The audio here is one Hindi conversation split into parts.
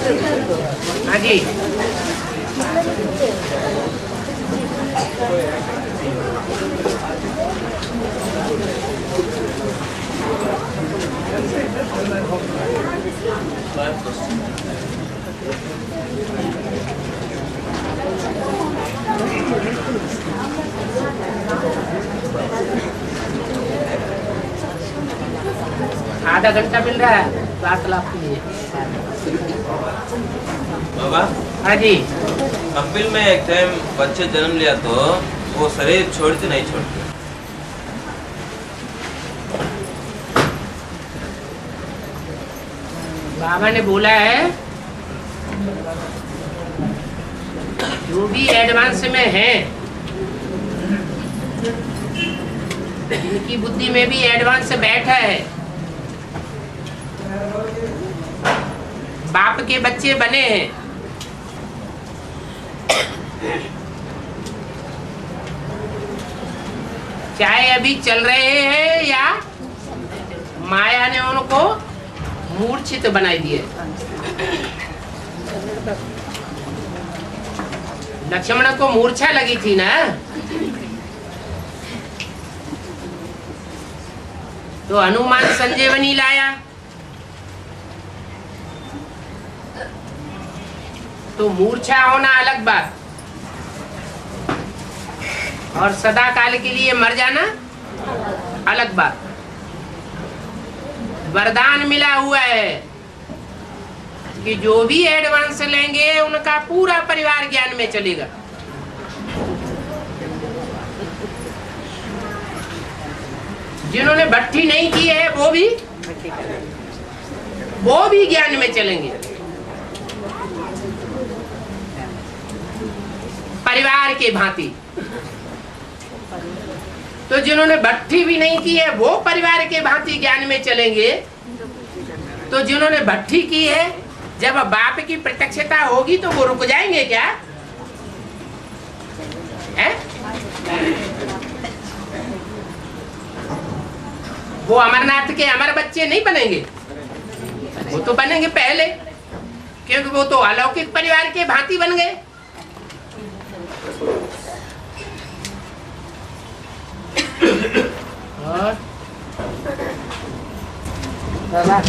हाँ जी। आधा घंटा मिल रहा है वार्तालाप के लिए। बाबा हाँ जी। कपिल में एक टाइम बच्चे जन्म लिया तो वो शरीर छोड़ते नहीं छोड़ते। बाबा ने बोला है जो भी एडवांस में है, इनकी बुद्धि में भी एडवांस बैठा है, बाप के बच्चे बने हैं, चाहे अभी चल रहे हैं या माया ने उनको मूर्छित बनाई दिए। लक्ष्मण को मूर्छा लगी थी ना, तो हनुमान संजीवनी लाया, तो मूर्छा होना अलग बात और सदा काल के लिए मर जाना अलग बात। वरदान मिला हुआ है कि जो भी एडवांस लेंगे उनका पूरा परिवार ज्ञान में चलेगा। जिन्होंने भट्टी नहीं की है वो भी ज्ञान में चलेंगे। परिवार के भांति। तो जिन्होंने भट्टी भी नहीं की है वो परिवार के भांति ज्ञान में चलेंगे। तो जिन्होंने भट्टी की है, जब बाप की प्रत्यक्षता होगी तो वो रुक जाएंगे क्या? है? वो अमरनाथ के अमर बच्चे नहीं बनेंगे, वो तो बनेंगे पहले, क्योंकि वो तो अलौकिक परिवार के भांति बन गए। बाबा,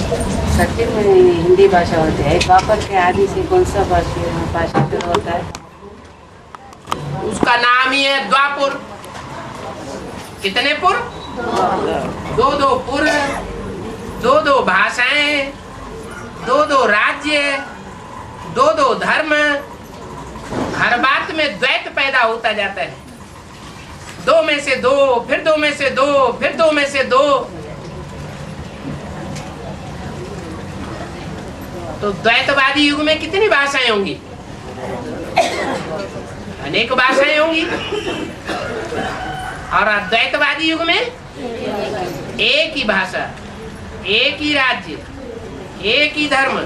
सत्य में हिंदी भाषा होती है, द्वापर के आदि से कौन सा भाषा फिर होता है? उसका नाम ही है द्वापुर। कितने पुर? दो पुर, दो भाषाएं, दो राज्य, दो धर्म। हर बात में द्वैत पैदा होता जाता है। दो में से दो, फिर दो में से दो, फिर दो में से दो। तो द्वैतवादी युग में कितनी भाषाएं होंगी? अनेक भाषाएं होंगी। और अद्वैतवादी युग में एक ही भाषा, एक ही राज्य, एक ही धर्म,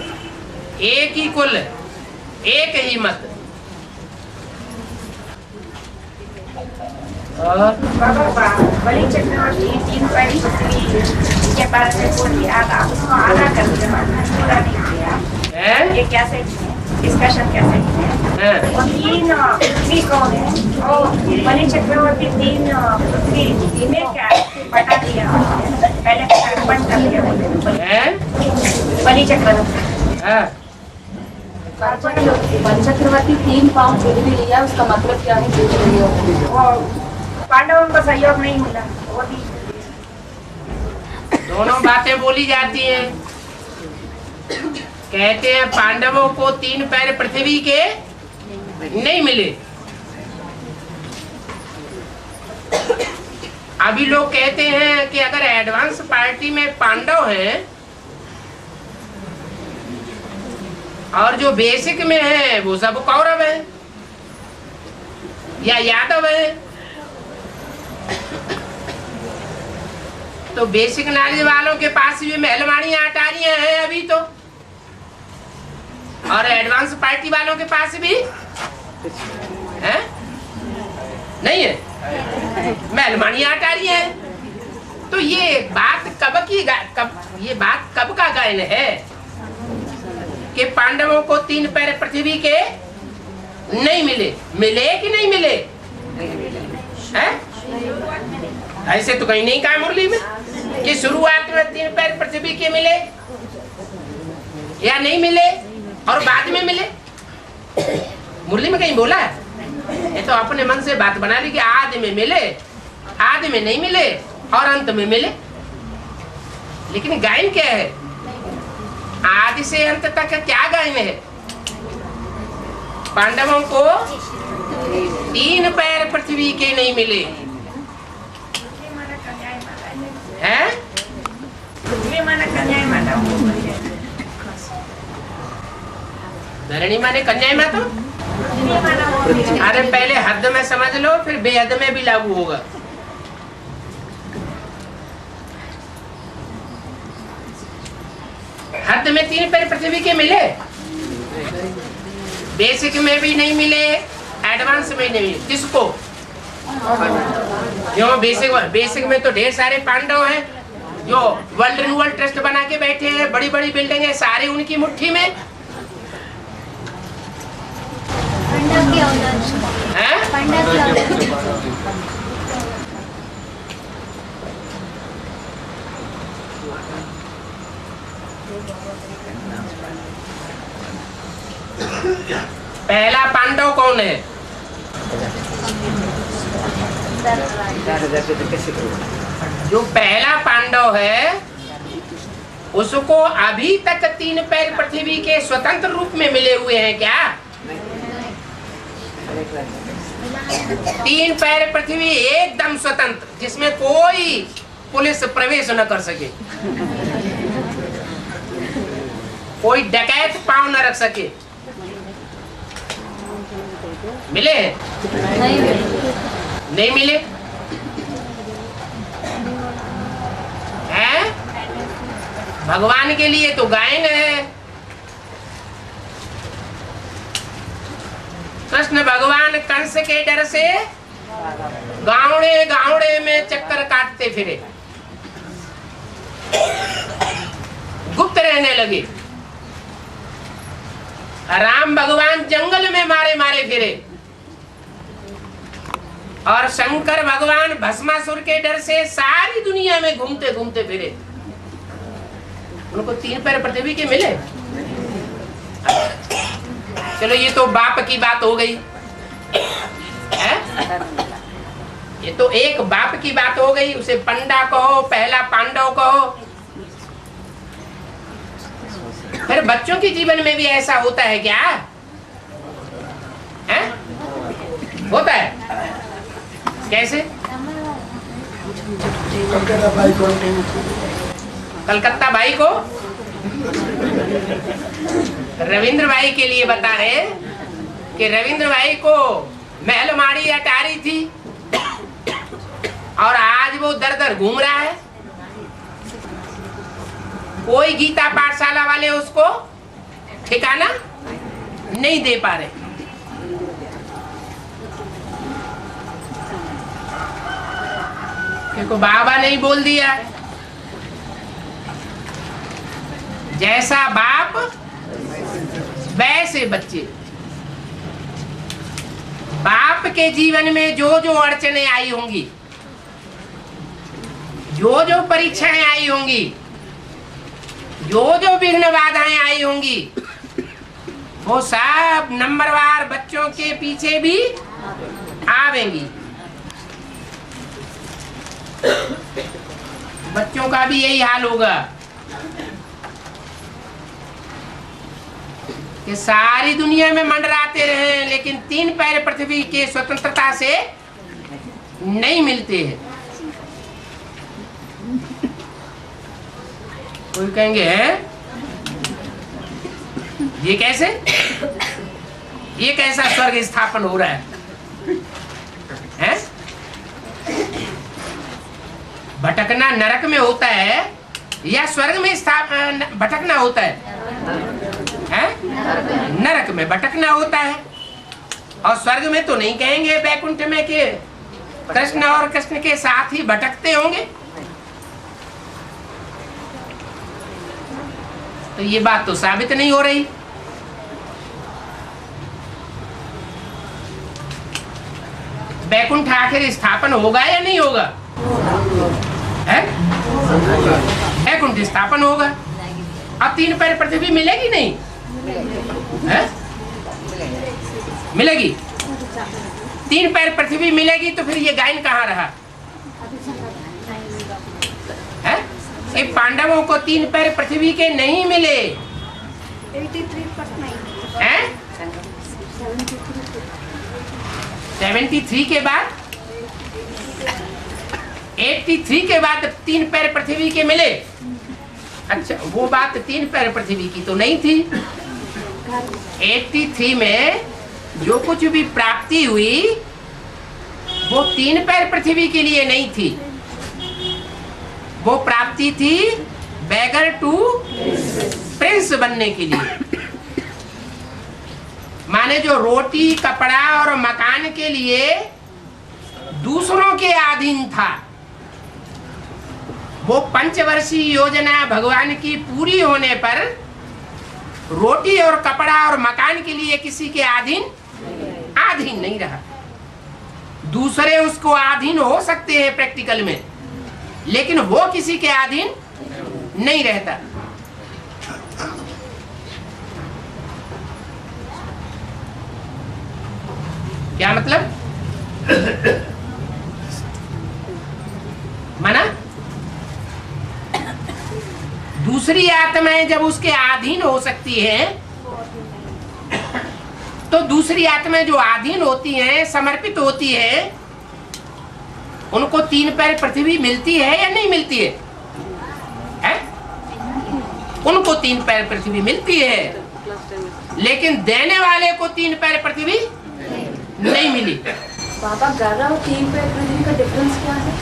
एक ही कुल, एक ही मत। बलि चक्रवर्ती 3 पैड़ी के बारे में बोल दिया, आप उसको आधा कर दिया, पूरा नहीं किया। ये कैसे डिस्कशन कैसे है? और 3 पृथ्वी कौन है? और बलि चक्रवर्ती 3 पृथ्वी में क्या बता दिया, पहले अर्पण कर दिया बलि चक्रवर्ती। पंचक्रवर्ती 3 पाँव पृथ्वी लिया, उसका मतलब क्या है? पांडवों को सहयोग नहीं मिला, वो भी दोनों बातें बोली जाती हैं। कहते हैं पांडवों को 3 पैर पृथ्वी के नहीं मिले। अभी लोग कहते हैं कि अगर एडवांस पार्टी में पांडव हैं और जो बेसिक में है वो सब कौरव है या यादव है। तो बेसिक नॉलेज वालों के पास भी महलवाड़ियां अटारियां हैं अभी तो, और एडवांस पार्टी वालों के पास भी है? नहीं है, महलवाड़ियां अटारियां हैं। तो ये बात कब की ये बात कब का गायन है? कि पांडवों को 3 पैर पृथ्वी के नहीं मिले। मिले कि नहीं मिले? हैं? ऐसे तो कहीं नहीं कहा मुरली में कि शुरुआत में 3 पैर पृथ्वी के मिले या नहीं मिले और बाद में मिले। मुरली में कहीं बोला है? ये तो अपने मन से बात बना ली कि आदि में मिले, आदि में नहीं मिले और अंत में मिले। लेकिन गायन क्या है? आदि से अंत तक क्या गायन है? पांडवों को 3 पैर पृथ्वी के नहीं मिले हैं? धरणी माने कन्या माता। अरे पहले हद में समझ लो, फिर बेहद में भी लागू होगा। हद में 3 पैर पृथ्वी के मिले, बेसिक में भी नहीं मिले, एडवांस में नहीं मिले। किसको? क्यों? बेसिक में तो ढेर सारे पांडव हैं जो वर्ल्ड रिन्यूअल ट्रस्ट बना के बैठे हैं, बड़ी बड़ी बिल्डिंग है, सारे उनकी मुट्ठी में हैं? पहला पांडव कौन है? जो पहला पांडव है उसको अभी तक 3 पैर पृथ्वी के स्वतंत्र रूप में मिले हुए हैं क्या? 3 पैर पृथ्वी एकदम स्वतंत्र, जिसमें कोई पुलिस प्रवेश न कर सके, कोई डकैत पांव न रख सके। मिले? नहीं मिले हैं? भगवान के लिए तो गायन है। कृष्ण भगवान कंस के डर से गावड़े गावड़े में चक्कर काटते फिरे, गुप्त रहने लगे। राम भगवान जंगल में मारे मारे फिरे और शंकर भगवान भस्मासुर के डर से सारी दुनिया में घूमते घूमते फिरे। उनको 3 पैर पृथ्वी के मिले। चलो ये तो बाप की बात हो गई है? ये तो एक बाप की बात हो गई, उसे पंडा कहो, पहला पांडव कहो। फिर बच्चों के जीवन में भी ऐसा होता है क्या? है? होता है कैसे? कलकत्ता भाई को रविंद्र भाई के लिए बता रहे कि रविंद्र भाई को महलमारी अटारी थी और आज वो दर दर घूम रहा है। कोई गीता पाठशाला वाले उसको ठिकाना नहीं दे पा रहे। क्योंकि बाबा ने ही बोल दिया, जैसा बाप वैसे बच्चे। बाप के जीवन में जो जो अड़चने आई होंगी, जो जो परीक्षाएं आई होंगी, जो जो विघ्न बाधाएं आई होंगी, वो सब नंबरवार बच्चों के पीछे भी आवेंगी। बच्चों का भी यही हाल होगा कि सारी दुनिया में मंडराते रहे, लेकिन 3 पैर पृथ्वी के स्वतंत्रता से नहीं मिलते हैं। कोई कहेंगे हैं ये कैसे, ये कैसा स्वर्ग स्थापन हो रहा है? भटकना नरक में होता है या स्वर्ग में भटकना होता है? नरक में भटकना होता है। और स्वर्ग में तो नहीं कहेंगे बैकुंठ में कि कृष्ण और कृष्ण के साथ ही भटकते होंगे। तो ये बात तो साबित नहीं हो रही। बैकुंठ आखिर स्थापन होगा या नहीं होगा? है? बैकुंठ स्थापन होगा। अब 3 पैर पृथ्वी मिलेगी नहीं? है? मिलेगी। 3 पैर पृथ्वी मिलेगी तो फिर ये गायन कहाँ रहा? है? ये पांडवों को 3 पैर पृथ्वी के नहीं मिले। 73 के बाद 83 के बाद 3 पैर पृथ्वी के मिले। अच्छा, वो बात 3 पैर पृथ्वी की तो नहीं थी। 83 में जो कुछ भी प्राप्ति हुई वो 3 पैर पृथ्वी के लिए नहीं थी। वो प्राप्ति थी बैगर टू प्रिंस बनने के लिए। माने जो रोटी, कपड़ा और मकान के लिए दूसरों के अधीन था, वो पंचवर्षीय योजना भगवान की पूरी होने पर रोटी और कपड़ा और मकान के लिए किसी के अधीन नहीं रहा। दूसरे उसको अधीन हो सकते हैं प्रैक्टिकल में, लेकिन वो किसी के अधीन नहीं रहता। क्या मतलब? माना दूसरी आत्माएं जब उसके अधीन हो सकती हैं, तो दूसरी आत्माएं जो अधीन होती हैं, समर्पित होती है, उनको 3 पैर पृथ्वी मिलती है या नहीं मिलती है? उनको 3 पैर पृथ्वी मिलती है, लेकिन देने वाले को 3 पैर पृथ्वी नहीं मिली। बाबा, 11 और 3 पैर पृथ्वी का डिफरेंस क्या है?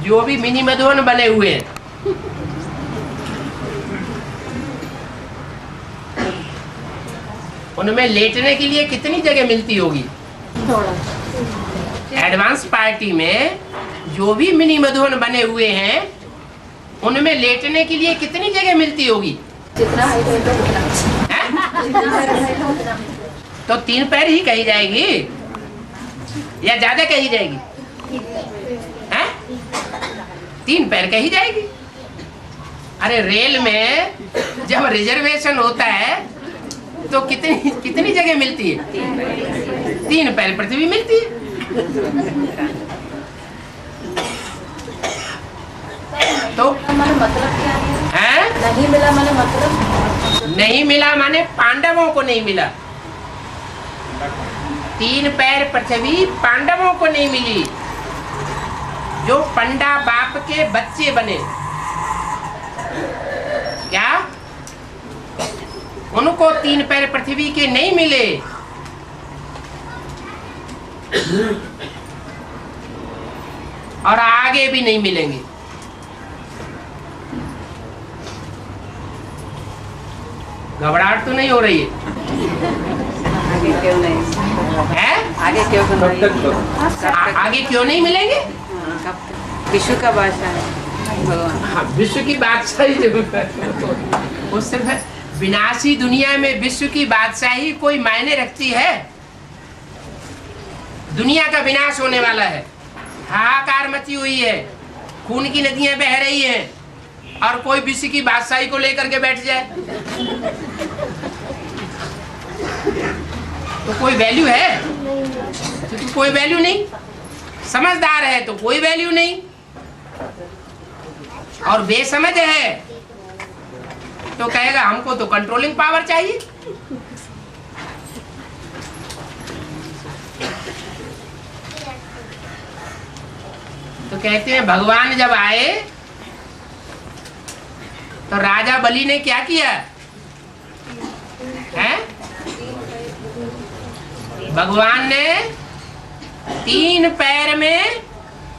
जो भी मिनी मधुवन बने हुए हैं, उनमें लेटने के लिए कितनी जगह मिलती होगी? एडवांस पार्टी में जो भी मिनी मधुवन बने हुए हैं, उनमें लेटने के लिए कितनी जगह मिलती होगी? जितना हाइट होगा तो 3 पैर ही कही जाएगी या ज्यादा कही जाएगी? 3 पैर कही जाएगी। अरे रेल में जब रिजर्वेशन होता है तो कितनी जगह मिलती है? 3 पैर पृथ्वी मिलती है। तो हमारा मतलब क्या है? नहीं मिला माने मतलब? नहीं मिला माने पांडवों को नहीं मिला। 3 पैर पृथ्वी पांडवों को नहीं मिली, जो पंडा बाप के बच्चे बने। क्या उनको 3 पैर पृथ्वी के नहीं मिले? और आगे भी नहीं मिलेंगे। घबराहट तो नहीं हो रही है? आगे क्यों नहीं है? आगे क्यों नहीं? आगे क्यों नहीं मिलेंगे? विश्व का बादशाह है भगवान। हाँ, विश्व की बादशाही जरूर है। वो सिर्फ विनाशी दुनिया में विश्व की बादशाही कोई मायने रखती है? दुनिया का विनाश होने वाला है, हाहाकार मची हुई है, खून की नदियां बह रही हैं, और कोई विश्व की बादशाही को लेकर के बैठ जाए तो कोई वैल्यू है? तो कोई वैल्यू नहीं। समझदार है तो कोई वैल्यू नहीं, और बेसमझ है तो कहेगा हमको तो कंट्रोलिंग पावर चाहिए। तो कहते हैं भगवान जब आए तो राजा बलि ने क्या किया है? भगवान ने 3 पैर में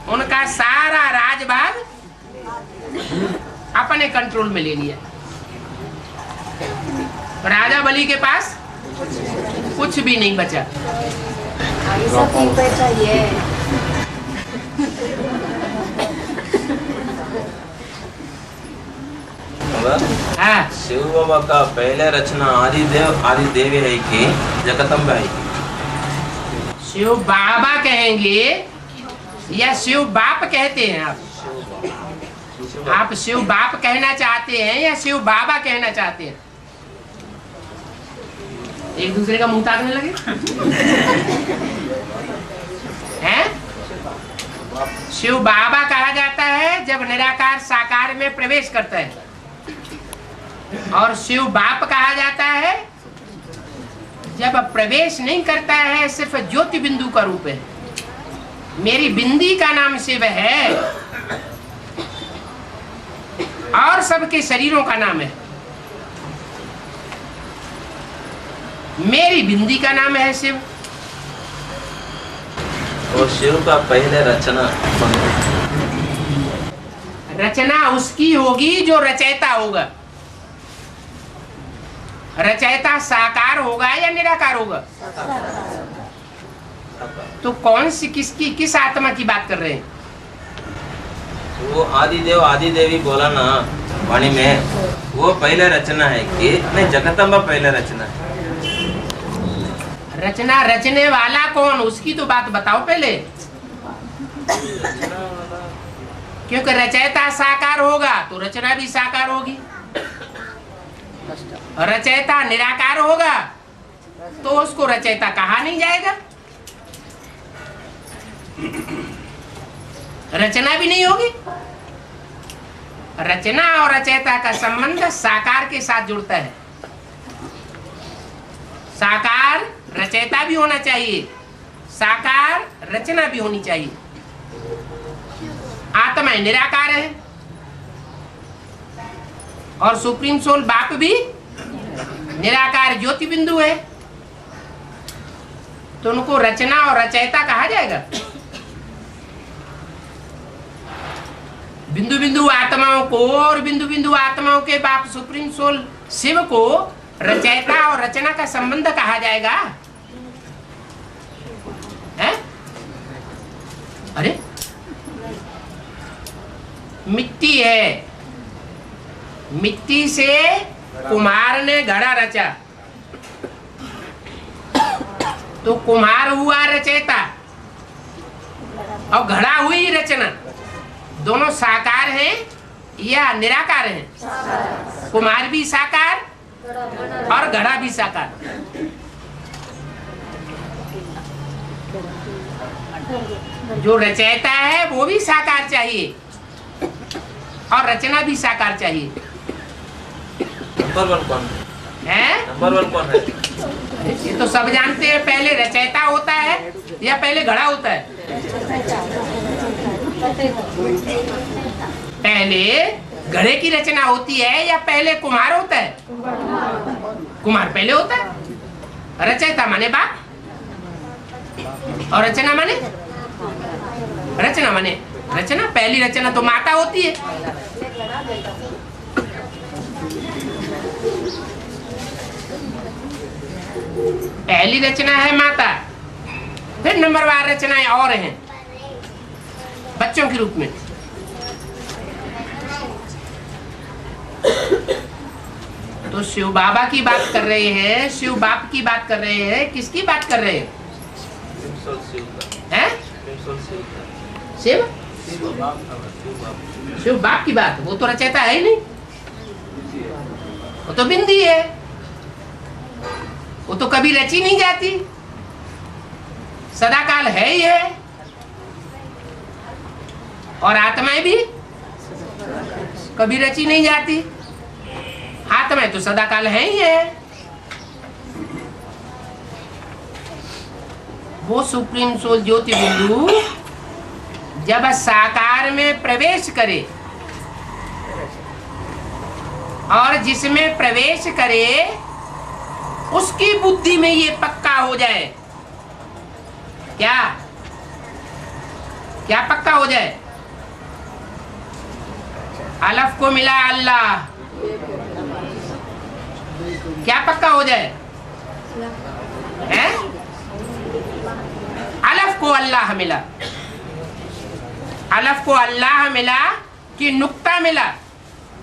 उनका सारा राजभाग अपने कंट्रोल में ले लिया। राजा बलि के पास कुछ भी नहीं बचा। ऐसा 3 पैर चाहिए। होगा? हाँ, शिव बाबा का पहले रचना आदि देवी है कि जगदम्बा है? शिव बाबा कहेंगे या शिव बाप कहते हैं आप? आप शिव बाप कहना चाहते हैं या शिव बाबा कहना चाहते हैं? एक दूसरे का मुंह ताकने लगे हैं? शिव बाबा कहा जाता है जब निराकार साकार में प्रवेश करता है, और शिव बाप कहा जाता है जब प्रवेश नहीं करता है, सिर्फ ज्योति बिंदु का रूप है। मेरी बिंदी का नाम शिव है और सबके शरीरों का नाम है। मेरी बिंदी का नाम है शिव। और शिव का पहले रचना उसकी होगी जो रचयिता होगा। रचयिता साकार होगा या निराकार होगा? तो कौन सी किस आत्मा की बात कर रहे हैं? वो आदि देवी बोला ना वाणी में, वो पहले रचना है कि नहीं जगदम्बा पहले रचना है? रचना रचने वाला कौन, उसकी तो बात बताओ पहले। क्योंकि रचयिता साकार होगा तो रचना भी साकार होगी, रचयिता निराकार होगा तो उसको रचयिता कहा नहीं जाएगा, रचना भी नहीं होगी। रचना और रचयिता का संबंध साकार के साथ जुड़ता है। साकार रचयिता भी होना चाहिए, साकार रचना भी होनी चाहिए। आत्मा निराकार है और सुप्रीम सोल बाप भी निराकार ज्योति बिंदु है, तो उनको रचना और रचयिता कहा जाएगा। बिंदु बिंदु आत्माओं को और बिंदु बिंदु आत्माओं के बाप सुप्रीम सोल शिव को रचयिता और रचना का संबंध कहा जाएगा? है? अरे मिट्टी है, मिट्टी से कुम्हार ने घड़ा रचा, तो कुम्हार हुआ रचयिता और घड़ा हुई रचना। दोनों साकार हैं या निराकार हैं? कुम्हार भी साकार और घड़ा भी साकार। जो रचयिता है वो भी साकार चाहिए और रचना भी साकार चाहिए। नंबर वन कौन है? नंबर वन कौन है? ये तो सब जानते हैं। पहले रचयिता होता है या पहले घड़ा होता है? पहले घड़े की रचना होती है या पहले कुम्हार होता है? कुम्हार पहले होता है। रचयिता माने बाप और रचना माने रचना। पहली रचना तो माता होती है। पहली रचना है माता, फिर नंबरवार रचनाएं और हैं बच्चों के रूप में। तो शिव बाबा की बात कर रहे हैं, शिव बाप की बात कर रहे हैं, किसकी बात कर रहे हैं? शिव शिव बाप की बात। वो तो रचयिता है ही नहीं, वो तो बिंदी है, वो तो कभी रची नहीं जाती, सदाकाल है ही है। और आत्माएं भी कभी रची नहीं जाती, आत्माएं तो सदाकाल है ही है। वो सुप्रीम सोल ज्योति बिंदु जब साकार में प्रवेश करे और जिसमें प्रवेश करे उसकी बुद्धि में ये पक्का हो जाए। क्या क्या पक्का हो जाए? अलफ को मिला अल्लाह, क्या पक्का हो जाए? हैं? अलफ को अल्लाह मिला, अलफ को अल्लाह मिला कि नुक्ता मिला?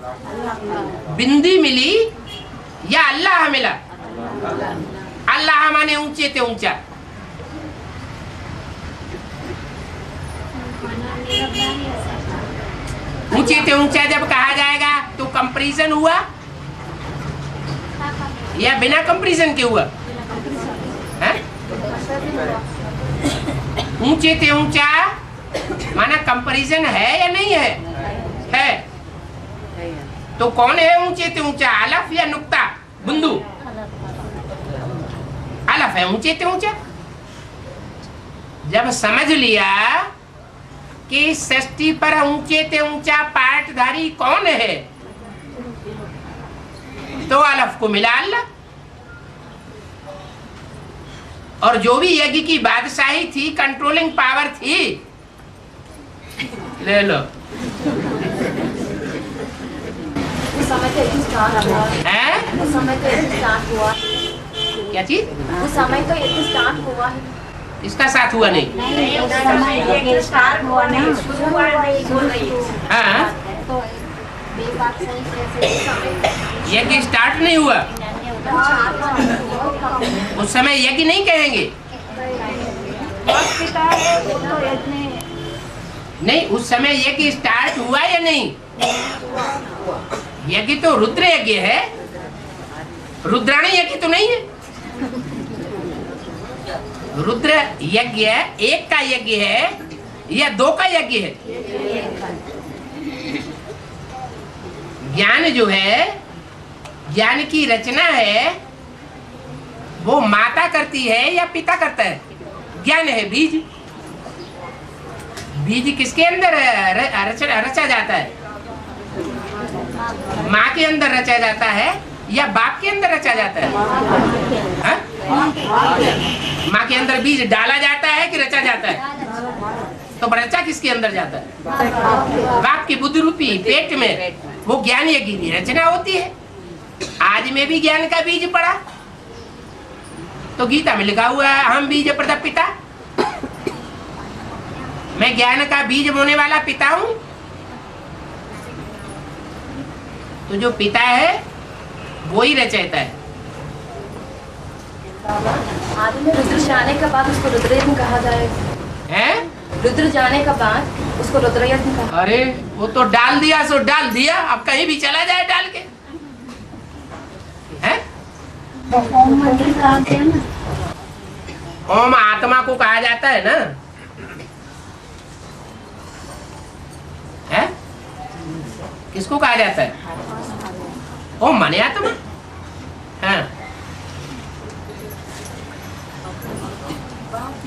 बिंदी मिली या अल्लाह मिला? अल्लाह माने ऊंचे ते ऊंचा। ऊंचे ते ऊंचा जब कहा जाएगा तो कंपैरिजन हुआ या बिना कंपैरिजन के हुआ? ऊंचे ते ऊंचा माना कंपैरिजन है या नहीं है? है। तो कौन है ऊंचे ते ऊंचा, अलफ या नुक्ता बिंदु? अलफ है ऊंचे ते ऊंचा। जब समझ लिया कि सृष्टि पर ऊंचे ते ऊंचा पाठधारी कौन है, तो अलफ को मिला अल्लाह। और जो भी यज्ञ की बादशाही थी, कंट्रोलिंग पावर थी, ले लो। उस समय तो यज्ञ स्टार्ट हुआ है? उस समय तो यज्ञ स्टार्ट हुआ। क्या चीज? उस समय तो यज्ञ स्टार्ट हुआ है। इसका साथ हुआ नहीं? नहीं, उस समय ये स्टार्ट हुआ नहीं, शुरू हुआ नहीं बोल रही है। हाँ, तो ये बात सही कैसे? उस समय यज्ञ स्टार्ट नहीं हुआ। उस समय यज्ञ नहीं कहेंगे। पिता है वो तो यज्ञ नहीं, उस समय यज्ञ स्टार्ट हुआ या नहीं? यज्ञ तो रुद्र यज्ञ है, रुद्राणी यज्ञ तो नहीं है। रुद्र यज्ञ एक का यज्ञ है या दो का यज्ञ है? ज्ञान जो है, ज्ञान की रचना है, वो माता करती है या पिता करता है? ज्ञान है बीज। बीज किसके अंदर रचा जाता है? माँ के अंदर रचा जाता है या बाप के अंदर रचा जाता है? हाँ? माँ के अंदर बीज डाला जाता है कि रचा जाता है? तो रचा किसके अंदर जाता है? बाप की बुद्धि रूपी पेट में वो ज्ञान यज्ञ की रचना होती है। आज में भी ज्ञान का बीज पड़ा, तो गीता में लिखा हुआ है हम बीज प्रदा पिता। मैं ज्ञान का बीज बोने वाला पिता हूं। तो जो पिता है वो ही रचयिता है। आदि में रुद्र जाने के बाद उसको रुद्र यज्ञ कहा जाएगा। हैं? रुद्र जाने के बाद उसको रुद्र यज्ञ कहा। अरे वो तो डाल दिया सो डाल दिया, अब कहीं भी चला जाए डाल के। हैं? ओम आत्मा को कहा जाता है ना? है? किसको कहा जाता है? ओम माने आत्मा। हाँ।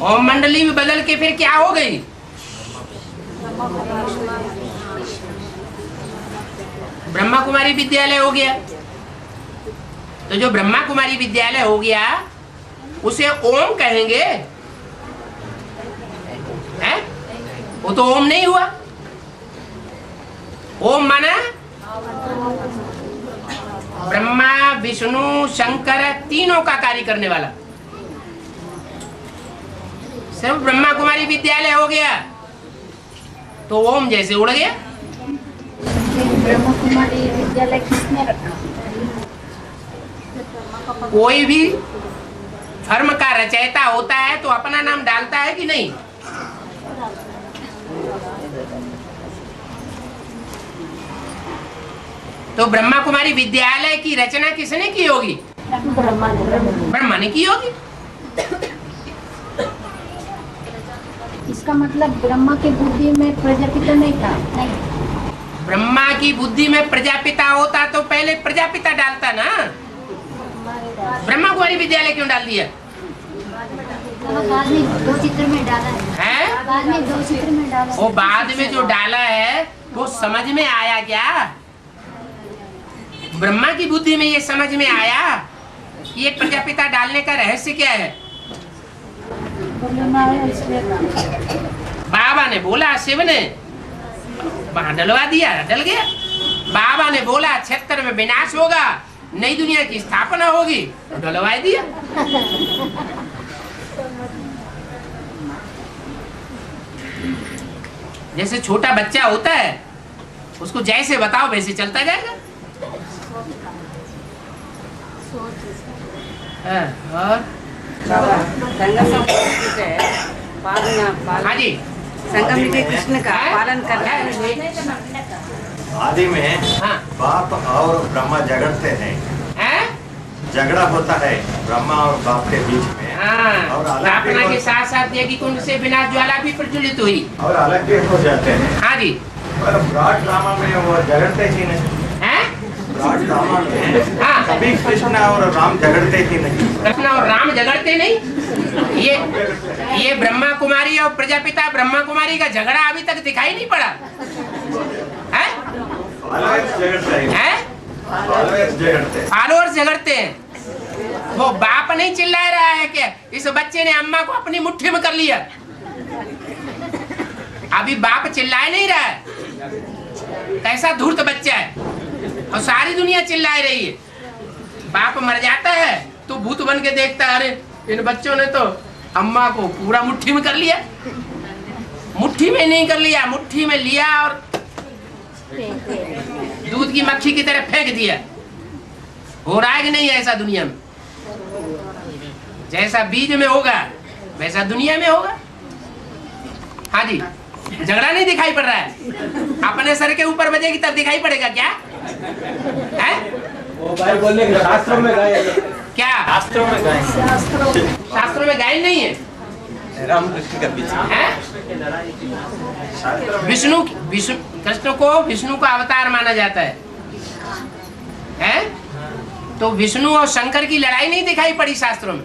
ओम मंडली में बदल के फिर क्या हो गई? ब्रह्मा कुमारी विद्यालय हो गया। तो जो ब्रह्मा कुमारी विद्यालय हो गया उसे ओम कहेंगे? है? वो तो ओम नहीं हुआ। ओम माना ब्रह्मा विष्णु शंकर तीनों का कार्य करने वाला। सिर्फ ब्रह्मा कुमारी विद्यालय हो गया तो ओम जैसे उड़ गया। ब्रह्मा कुमारी विद्यालय किसने रखा? कोई भी फर्म का रचयिता होता है तो अपना नाम डालता है कि नहीं? तो ब्रह्मा कुमारी विद्यालय की रचना किसने की होगी? ब्रह्मा ने की होगी। इसका मतलब ब्रह्मा की बुद्धि में प्रजापिता नहीं था? नहीं। ब्रह्मा की बुद्धि में प्रजापिता होता तो पहले प्रजापिता डालता ना। ब्रह्मा कुमारी विद्यालय क्यों डाल दिया? बाद में दो चित्र में डाला है? बाद में दो चित्र में डाला। वो बाद में जो डाला है वो समझ में आया क्या? ब्रह्मा की बुद्धि में ये समझ में आया ये प्रजापिता डालने का रहस्य क्या है? बाबा ने बोला, शिव ने वहां डलवा दिया, डल गया। बाबा ने बोला 76 में विनाश होगा, नई दुनिया की स्थापना होगी, तो डलवा दिया। जैसे छोटा बच्चा होता है उसको जैसे बताओ वैसे चलता जाएगा। और बाबा संगम में कृष्ण है हाँ जी संगम में कृष्ण का पालन करना आदि में हाँ बाप और ब्रह्मा झगड़ते हैं, हैं? झगड़ा होता है ब्रह्मा और बाप के बीच में। हाँ और अलग प्रार्थना भी के हो- साथ साथ यज्ञ कुंड से विनाश ज्वाला भी प्रज्वलित हुई। और अलग भी हो जाते हैं। हाँ जी पर ब्रॉड ड्रामा में वो झगड़ते ही नहीं। हैं? ब्रॉड ड्रामा में हाँ। कभी कृष्ण और राम झगड़ते ही नहीं। कृष्ण और राम झगड़ते नहीं। ये ब्रह्मा कुमारी और प्रजापिता ब्रह्मा कुमारी का झगड़ा अभी तक दिखाई नहीं पड़ा है? ऑलवेज झगड़ते हैं, हैं? ऑलवेज झगड़ते हैं। फॉलोअर्स झगड़ते हैं। वो बाप नहीं चिल्ला रहा है कि इस बच्चे ने अम्मा को अपनी मुट्ठी में कर लिया। अभी बाप चिल्ला नहीं रहा है, कैसा धूर्त बच्चा है, और सारी दुनिया चिल्ला रही है। बाप मर जाता है तो भूत बन के देखता है, अरे इन बच्चों ने तो अम्मा को पूरा मुट्ठी में कर लिया। मुट्ठी में नहीं कर लिया, मुट्ठी में लिया और दूध की मक्खी की तरह फेंक दिया। हो रहा है कि नहीं ऐसा दुनिया में? जैसा बीज में होगा वैसा दुनिया में होगा। हाँ जी झगड़ा नहीं दिखाई पड़ रहा है। अपने सर के ऊपर बजेगी तब दिखाई पड़ेगा क्या है? वो भाई बोलने के शास्त्रों में गाय क्या शास्त्रों में गाय शास्त्रों में गायन नहीं है? राम कृष्ण का बीच हैं? विष्णु कृष्ण को विष्णु का अवतार माना जाता है, हैं? तो विष्णु और शंकर की लड़ाई नहीं दिखाई पड़ी शास्त्रों में।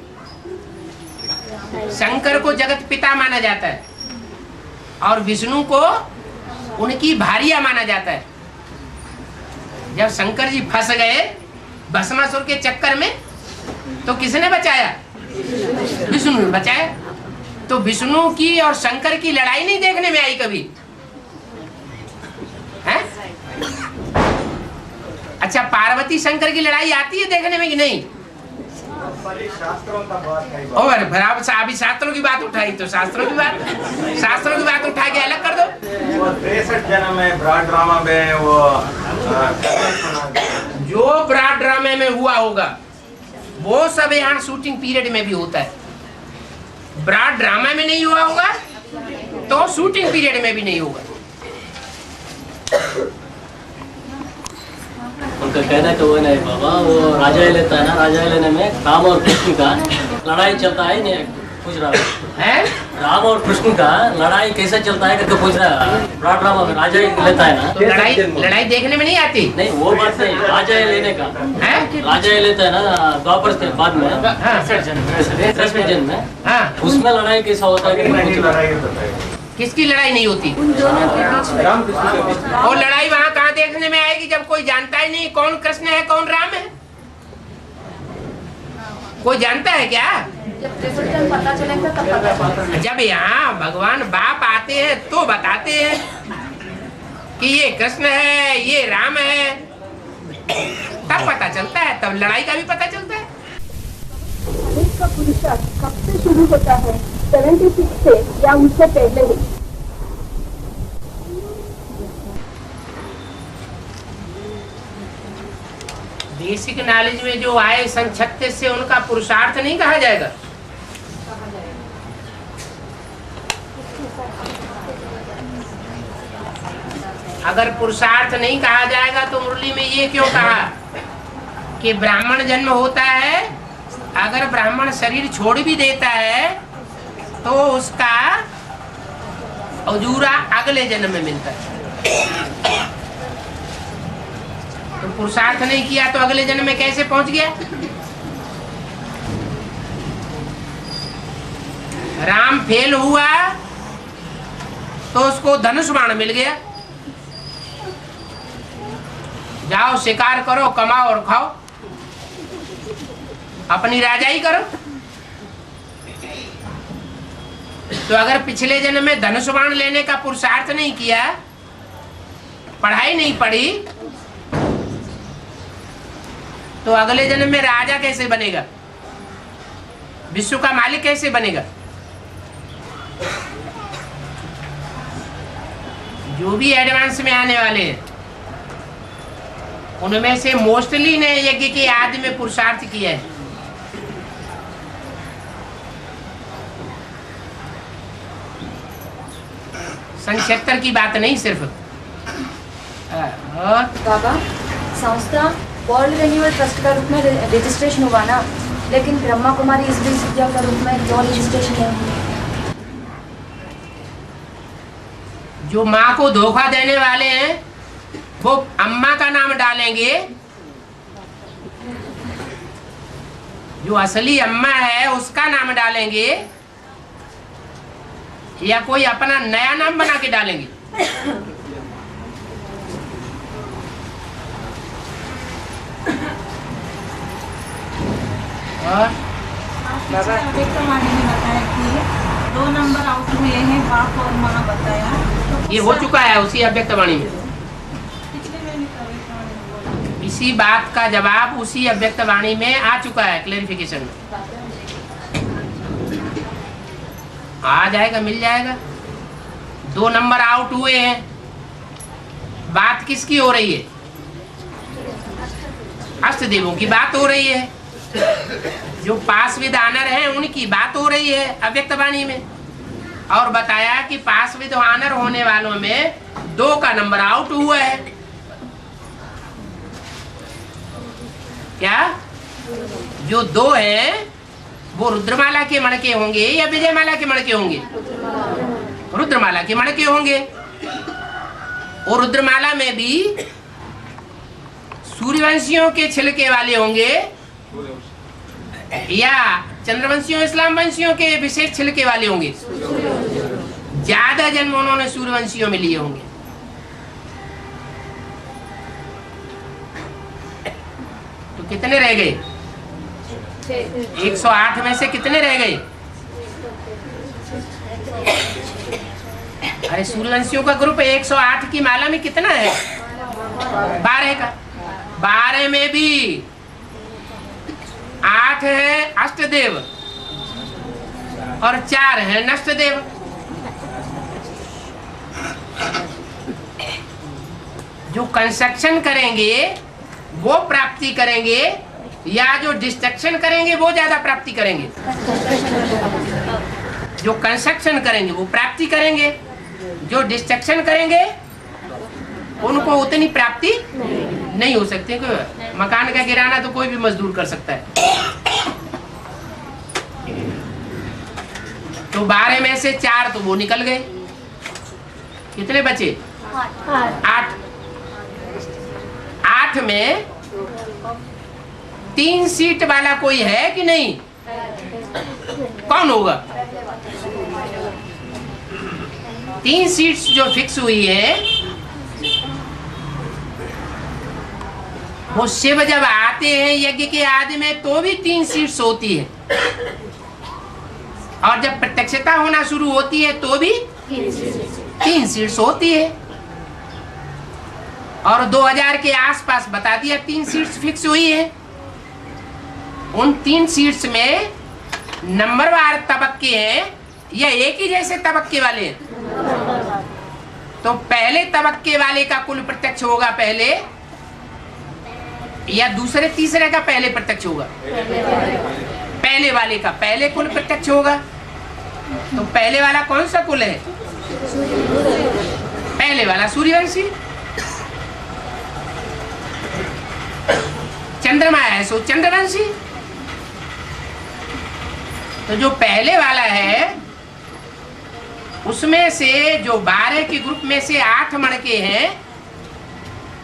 शंकर को जगत पिता माना जाता है और विष्णु को उनकी भारिया माना जाता है। जब शंकर जी फंस गए भस्मासुर के चक्कर में तो किसने बचाया? विष्णु ने बचाया। तो विष्णु की और शंकर की लड़ाई नहीं देखने में आई कभी, हैं? अच्छा पार्वती शंकर की लड़ाई आती है देखने में कि नहीं? शास्त्रों का बात है। और बराबर अभी शास्त्रों की बात उठाई तो शास्त्रों की बात उठा के अलग कर दो। वो 63 जन्म में ब्रॉड ड्रामा में वो जो ब्रॉड ड्रामे में हुआ होगा वो सब यहाँ शूटिंग पीरियड में भी होता है। ब्रॉड ड्रामा में नहीं हुआ होगा तो शूटिंग पीरियड में भी नहीं होगा। उनका कहना तो वो नहीं बाबा, वो राजा लेता है ना, राजा लेने में राम और कृष्ण का लड़ाई चलता है। नहीं पूछ रहा है? राम और कृष्ण का लड़ाई कैसे चलता है करके पूछ रहा है। ब्रॉड ड्रामा में राजा लेता है ना, तो लड़ाई देखने में नहीं आती। नहीं वो बात नहीं, राजा लेने का है? राजा लेता है ना द्वापर के बाद में हाँ, 63 जन्म में, हाँ। उसमें लड़ाई कैसा होता है करके नहीं पूछ रहा है। लड़ाई होता है। किसकी लड़ाई नहीं होती? राम कृष्ण के बीच और लड़ाई वहाँ कहाँ देखने में आएगी जब कोई जानता ही नहीं कौन कृष्ण है कौन राम है? कोई जानता है क्या? जब त्रिपुर पता चलेगा तब पता चलेगा। जब यहाँ भगवान बाप आते हैं तो बताते हैं कि ये कृष्ण है ये राम है, तब पता चलता है, तब लड़ाई का भी पता चलता है। इसका पुरुषार्थ कब से शुरू होता है? 76 से या उससे पहले ही? बेसिक नॉलेज में जो आए सन 36 से उनका पुरुषार्थ नहीं कहा जाएगा। अगर पुरुषार्थ नहीं कहा जाएगा तो मुरली में ये क्यों कहा कि ब्राह्मण जन्म होता है, अगर ब्राह्मण शरीर छोड़ भी देता है तो उसका अजूरा अगले जन्म में मिलता है। तो पुरुषार्थ नहीं किया तो अगले जन्म में कैसे पहुंच गया? राम फेल हुआ तो उसको धनुष बाण मिल गया, जाओ शिकार करो कमाओ और खाओ, अपनी राजाई करो। तो अगर पिछले जन्म में धनुष बाण लेने का पुरुषार्थ नहीं किया, पढ़ाई नहीं पढ़ी, तो अगले जन्म में राजा कैसे बनेगा? विश्व का मालिक कैसे बनेगा? जो भी एडवांस में आने वाले हैं उनमें से मोस्टली ने यज्ञ के आदि में पुरुषार्थ किया है। सन 76 की बात नहीं सिर्फ। और बाबा, संस्था वर्ल्ड रिन्यूअल ट्रस्ट का रूप में रजिस्ट्रेशन हुआ ना, लेकिन ब्रह्मा कुमारी इस विद्या का रूप में क्यों रजिस्ट्रेशन नहीं हुआ? जो माँ को धोखा देने वाले हैं वो अम्मा का नाम डालेंगे, जो असली अम्मा है उसका नाम डालेंगे, या कोई अपना नया नाम बना के डालेंगे। और बाबा वाणी में बताया कि 2 नंबर आउट हुए हैं, बाप और माँ बताया। ये हो चुका है उसी अव्यक्त वाणी में। इसी बात का जवाब उसी अव्यक्त वाणी में आ चुका है, क्लेरिफिकेशन में आ जाएगा, मिल जाएगा। 2 नंबर आउट हुए हैं। बात किसकी हो रही है? अष्टदेवों की बात हो रही है। जो पास विद ऑनर है उनकी बात हो रही है अव्यक्त वाणी में। और बताया कि पास विद ऑनर होने वालों में 2 का नंबर आउट हुआ है। क्या? जो 2 हैं वो रुद्रमाला के मणके होंगे या विजयमाला के मणके होंगे? रुद्रमाला के मणके होंगे। और रुद्रमाला में भी सूर्यवंशियों के छिलके वाले होंगे या चंद्रवंशियों इस्लाम वंशियों के विशेष छिलके वाले होंगे? ज्यादा जन्म उन्होंने सूर्यवंशियों में लिए होंगे। तो कितने रह गए? 108 में से कितने रह गए? अरे सूर्यवंशियों का ग्रुप 108 की माला में कितना है? 12 का। 12 में भी 8 है अष्टदेव और 4 है नष्टदेव। जो कंस्ट्रक्शन करेंगे वो प्राप्ति करेंगे या जो डिस्ट्रक्शन करेंगे वो ज्यादा प्राप्ति करेंगे? जो कंस्ट्रक्शन करेंगे वो प्राप्ति करेंगे, जो डिस्ट्रक्शन करेंगे उनको उतनी प्राप्ति नहीं हो सकती। मकान का गिराना तो कोई भी मजदूर कर सकता है। तो 12 में से 4 तो वो निकल गए। कितने बचे? 8। 8 में 3 सीट वाला कोई है कि नहीं? कौन होगा? 3 सीट्स जो फिक्स हुई है वो शिव जब आते हैं यज्ञ के आदि में तो भी 3 सीट्स होती है, और जब प्रत्यक्षता होना शुरू होती है तो भी 3 सीट्स होती है। और 2000 के आसपास बता दिया 3 सीट्स फिक्स हुई है। उन 3 सीट्स में नंबरवार तबक्के हैं या एक ही जैसे तबक्के वाले हैं? तो पहले तबक्के वाले का कुल प्रत्यक्ष होगा पहले, या दूसरे तीसरे का पहले प्रत्यक्ष होगा? पहले वाले का पहले कुल प्रत्यक्ष होगा। तो पहले वाला कौन सा कुल है? पहले वाला सूर्यवंशी। चंद्रमा है सो चंद्रवंशी। तो जो पहले वाला है उसमें से जो 12 के ग्रुप में से 8 मणके हैं,